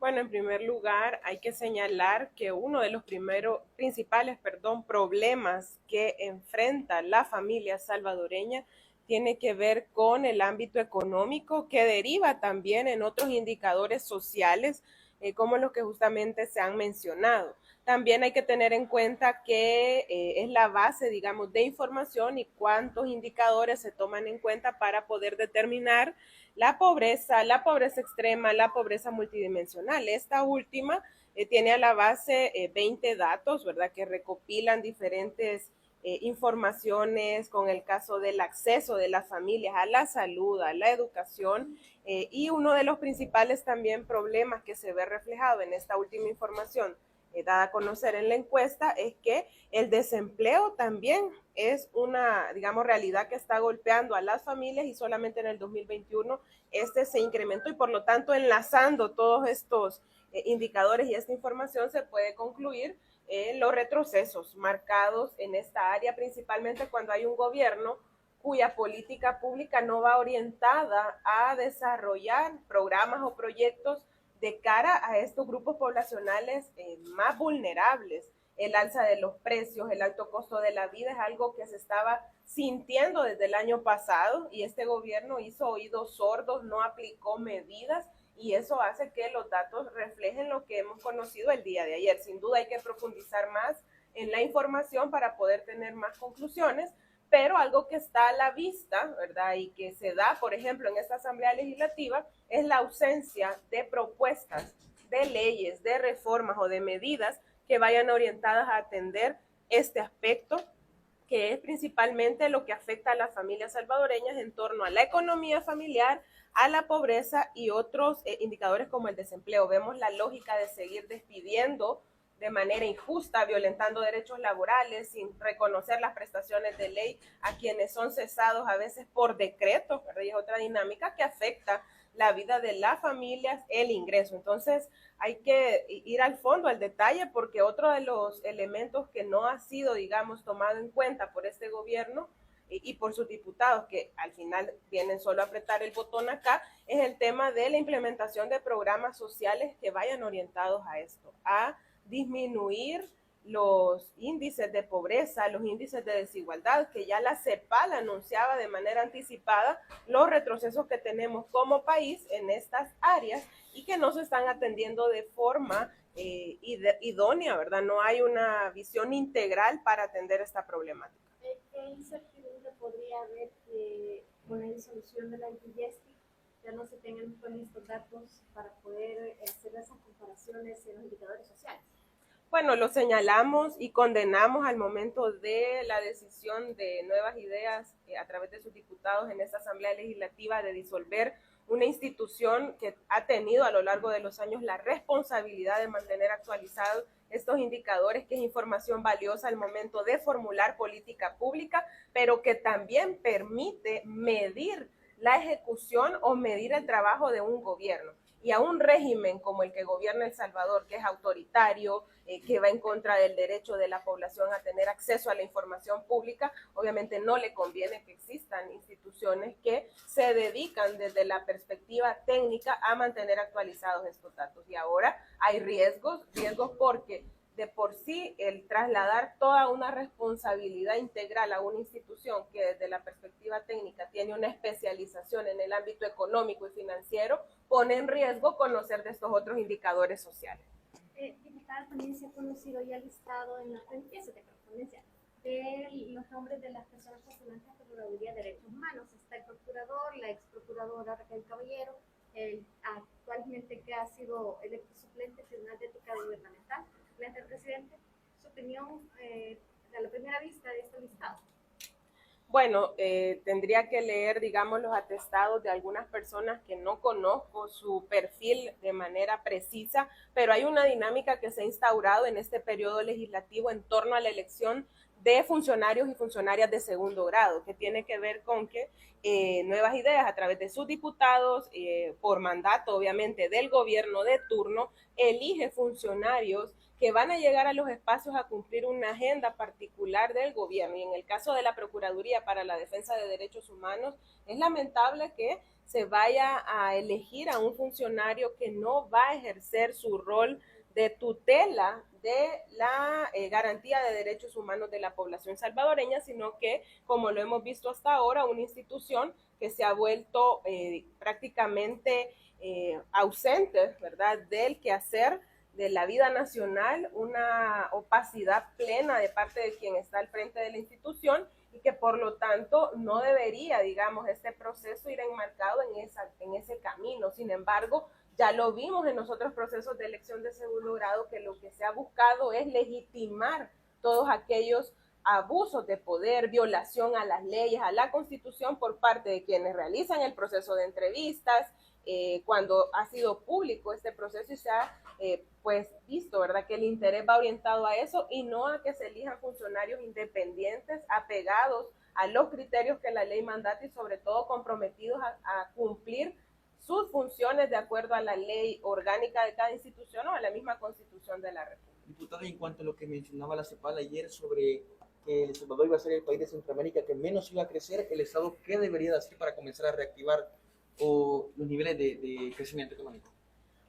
Bueno, en primer lugar, hay que señalar que uno de los principales problemas que enfrenta la familia salvadoreña tiene que ver con el ámbito económico, que deriva también en otros indicadores sociales, como los que justamente se han mencionado. También hay que tener en cuenta que es la base, digamos, de información y cuántos indicadores se toman en cuenta para poder determinar la pobreza extrema, la pobreza multidimensional. Esta última tiene a la base 20 datos, ¿verdad?, que recopilan diferentes informaciones con el caso del acceso de las familias a la salud, a la educación, y uno de los principales también problemas que se ve reflejado en esta última información dada a conocer en la encuesta es que el desempleo también es una, digamos, realidad que está golpeando a las familias y solamente en el 2021 este se incrementó y por lo tanto enlazando todos estos indicadores y esta información se puede concluir los retrocesos marcados en esta área, principalmente cuando hay un gobierno cuya política pública no va orientada a desarrollar programas o proyectos de cara a estos grupos poblacionales más vulnerables. El alza de los precios, el alto costo de la vida es algo que se estaba sintiendo desde el año pasado y este gobierno hizo oídos sordos, no aplicó medidas y eso hace que los datos reflejen lo que hemos conocido el día de ayer. Sin duda hay que profundizar más en la información para poder tener más conclusiones, pero algo que está a la vista, ¿verdad? Y que se da, por ejemplo, en esta Asamblea Legislativa, es la ausencia de propuestas, de leyes, de reformas o de medidas que vayan orientadas a atender este aspecto, que es principalmente lo que afecta a las familias salvadoreñas en torno a la economía familiar, a la pobreza y otros indicadores como el desempleo. Vemos la lógica de seguir despidiendo de manera injusta, violentando derechos laborales, sin reconocer las prestaciones de ley a quienes son cesados a veces por decreto, ¿verdad? Y es otra dinámica que afecta la vida de las familias, el ingreso. Entonces hay que ir al fondo, al detalle, porque otro de los elementos que no ha sido, digamos, tomado en cuenta por este gobierno y por sus diputados, que al final vienen solo a apretar el botón acá, es el tema de la implementación de programas sociales que vayan orientados a esto, a disminuir los índices de pobreza, los índices de desigualdad, que ya la CEPAL anunciaba de manera anticipada los retrocesos que tenemos como país en estas áreas y que no se están atendiendo de forma idónea, ¿verdad? No hay una visión integral para atender esta problemática. ¿Qué incertidumbre podría haber que con la disolución de la IPIESTI ya no se tengan con estos datos para poder hacer esas comparaciones en los indicadores sociales? Bueno, lo señalamos y condenamos al momento de la decisión de Nuevas Ideas a través de sus diputados en esta Asamblea Legislativa de disolver una institución que ha tenido a lo largo de los años la responsabilidad de mantener actualizados estos indicadores, que es información valiosa al momento de formular política pública, pero que también permite medir la ejecución o medir el trabajo de un gobierno. Y a un régimen como el que gobierna El Salvador, que es autoritario, que va en contra del derecho de la población a tener acceso a la información pública, obviamente no le conviene que existan instituciones que se dedican desde la perspectiva técnica a mantener actualizados estos datos. Y ahora hay riesgos porque de por sí el trasladar toda una responsabilidad integral a una institución que desde la perspectiva técnica tiene una especialización en el ámbito económico y financiero, pone en riesgo conocer de estos otros indicadores sociales. Diputada, también se ha conocido ya el listado en las piezas de correspondencia de los nombres de las personas postulantes a Procuraduría de Derechos Humanos. Está el procurador, la ex procuradora Raquel Caballero, el actualmente que ha sido electo suplente del Tribunal de Ética Gubernamental, suplente del presidente. Su opinión a la primera vista de este listado. Bueno, tendría que leer, digamos, los atestados de algunas personas que no conozco su perfil de manera precisa, pero hay una dinámica que se ha instaurado en este periodo legislativo en torno a la elección de funcionarios y funcionarias de segundo grado, que tiene que ver con que Nuevas Ideas, a través de sus diputados, por mandato obviamente del gobierno de turno, elige funcionarios que van a llegar a los espacios a cumplir una agenda particular del gobierno. Y en el caso de la Procuraduría para la Defensa de Derechos Humanos, es lamentable que se vaya a elegir a un funcionario que no va a ejercer su rol de tutela de la garantía de derechos humanos de la población salvadoreña, sino que, como lo hemos visto hasta ahora, una institución que se ha vuelto prácticamente ausente, ¿verdad?, del quehacer de la vida nacional, una opacidad plena de parte de quien está al frente de la institución y que por lo tanto no debería, digamos, este proceso ir enmarcado en ese camino. Sin embargo, ya lo vimos en los otros procesos de elección de segundo grado, que lo que se ha buscado es legitimar todos aquellos abusos de poder, violación a las leyes, a la Constitución por parte de quienes realizan el proceso de entrevistas, cuando ha sido público este proceso y se ha pues visto, ¿verdad?, que el interés va orientado a eso y no a que se elijan funcionarios independientes, apegados a los criterios que la ley mandata y sobre todo comprometidos a cumplir sus funciones de acuerdo a la ley orgánica de cada institución o a la misma Constitución de la República. Diputada, en cuanto a lo que mencionaba la CEPAL ayer sobre que El Salvador iba a ser el país de Centroamérica que menos iba a crecer, el Estado, ¿qué debería de hacer para comenzar a reactivar los niveles de crecimiento económico?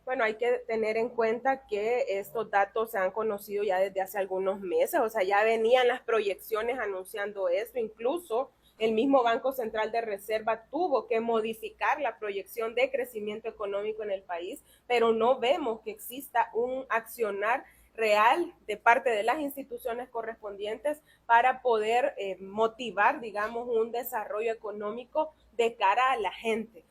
Bueno, hay que tener en cuenta que estos datos se han conocido ya desde hace algunos meses, o sea, ya venían las proyecciones anunciando esto, incluso el mismo Banco Central de Reserva tuvo que modificar la proyección de crecimiento económico en el país, pero no vemos que exista un accionar real de parte de las instituciones correspondientes para poder motivar, digamos, un desarrollo económico de cara a la gente.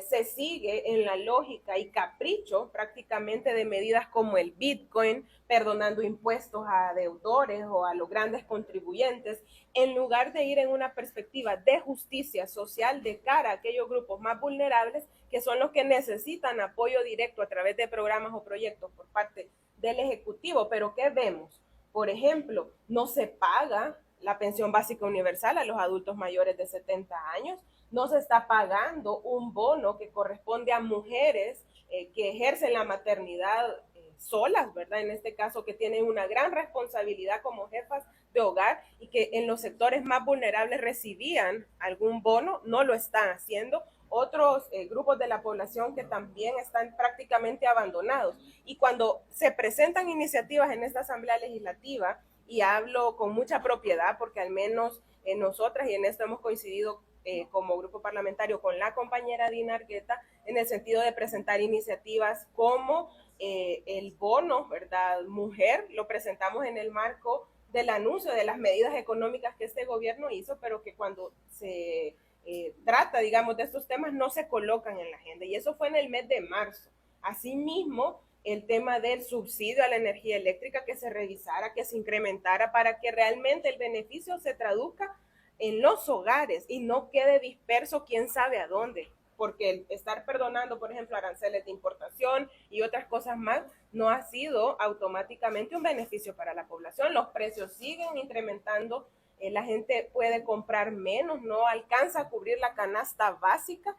Se sigue en la lógica y capricho prácticamente de medidas como el Bitcoin, perdonando impuestos a deudores o a los grandes contribuyentes, en lugar de ir en una perspectiva de justicia social de cara a aquellos grupos más vulnerables que son los que necesitan apoyo directo a través de programas o proyectos por parte del Ejecutivo. Pero ¿qué vemos? Por ejemplo, no se paga la pensión básica universal a los adultos mayores de 70 años, no se está pagando un bono que corresponde a mujeres que ejercen la maternidad solas, ¿verdad? En este caso, que tienen una gran responsabilidad como jefas de hogar y que en los sectores más vulnerables recibían algún bono, no lo están haciendo. Otros grupos de la población que también están prácticamente abandonados. Y cuando se presentan iniciativas en esta Asamblea Legislativa, y hablo con mucha propiedad porque al menos nosotras, y en esto hemos coincidido como grupo parlamentario con la compañera Dina Argueta, en el sentido de presentar iniciativas como el bono, ¿verdad?, mujer, lo presentamos en el marco del anuncio de las medidas económicas que este gobierno hizo, pero que cuando se trata, digamos, de estos temas no se colocan en la agenda, y eso fue en el mes de marzo. Asimismo, el tema del subsidio a la energía eléctrica, que se revisara, que se incrementara para que realmente el beneficio se traduzca en los hogares y no quede disperso quién sabe a dónde, porque el estar perdonando, por ejemplo, aranceles de importación y otras cosas más, no ha sido automáticamente un beneficio para la población. Los precios siguen incrementando, la gente puede comprar menos, no alcanza a cubrir la canasta básica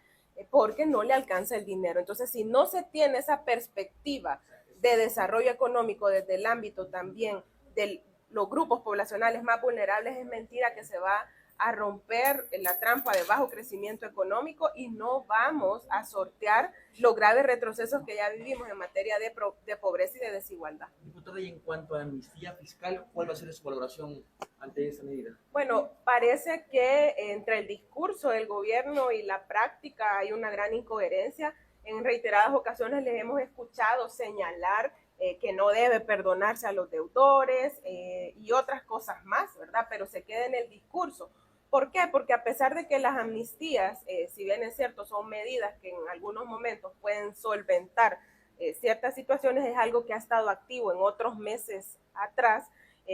porque no le alcanza el dinero. Entonces, si no se tiene esa perspectiva de desarrollo económico desde el ámbito también de los grupos poblacionales más vulnerables, es mentira que se va a romper la trampa de bajo crecimiento económico y no vamos a sortear los graves retrocesos que ya vivimos en materia de pobreza y de desigualdad. Diputada, y en cuanto a la amnistía fiscal, ¿cuál va a ser su valoración ante esta medida? Bueno, parece que entre el discurso del gobierno y la práctica hay una gran incoherencia. En reiteradas ocasiones les hemos escuchado señalar que no debe perdonarse a los deudores y otras cosas más, ¿verdad? Pero se queda en el discurso. ¿Por qué? Porque a pesar de que las amnistías, si bien es cierto, son medidas que en algunos momentos pueden solventar ciertas situaciones, es algo que ha estado activo en otros meses atrás.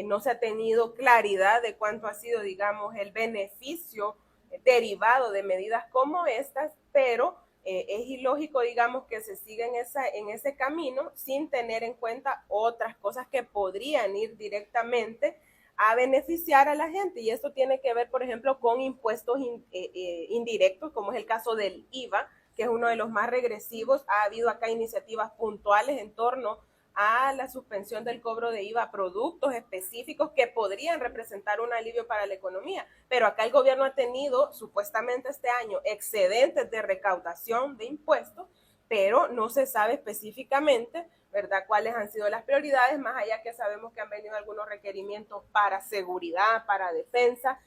No se ha tenido claridad de cuánto ha sido, digamos, el beneficio derivado de medidas como estas, pero es ilógico, digamos, que se siga en ese camino sin tener en cuenta otras cosas que podrían ir directamente a beneficiar a la gente. Y esto tiene que ver, por ejemplo, con impuestos indirectos, como es el caso del IVA, que es uno de los más regresivos. Ha habido acá iniciativas puntuales en torno a la suspensión del cobro de IVA a productos específicos que podrían representar un alivio para la economía. Pero acá el gobierno ha tenido supuestamente este año excedentes de recaudación de impuestos, pero no se sabe específicamente, ¿verdad?, cuáles han sido las prioridades, más allá que sabemos que han venido algunos requerimientos para seguridad, para defensa,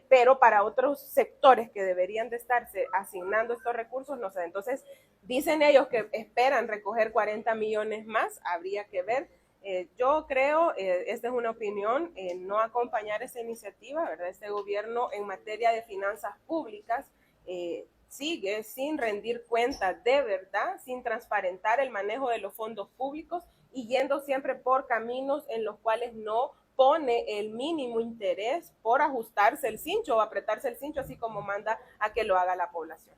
pero para otros sectores que deberían de estarse asignando estos recursos, no sé. Entonces, dicen ellos que esperan recoger 40 millones más, habría que ver. Yo creo, esta es una opinión, no acompañar esa iniciativa, ¿verdad? Este gobierno en materia de finanzas públicas sigue sin rendir cuentas de verdad, sin transparentar el manejo de los fondos públicos y yendo siempre por caminos en los cuales no pone el mínimo interés por ajustarse el cincho o apretarse el cincho, así como manda a que lo haga la población.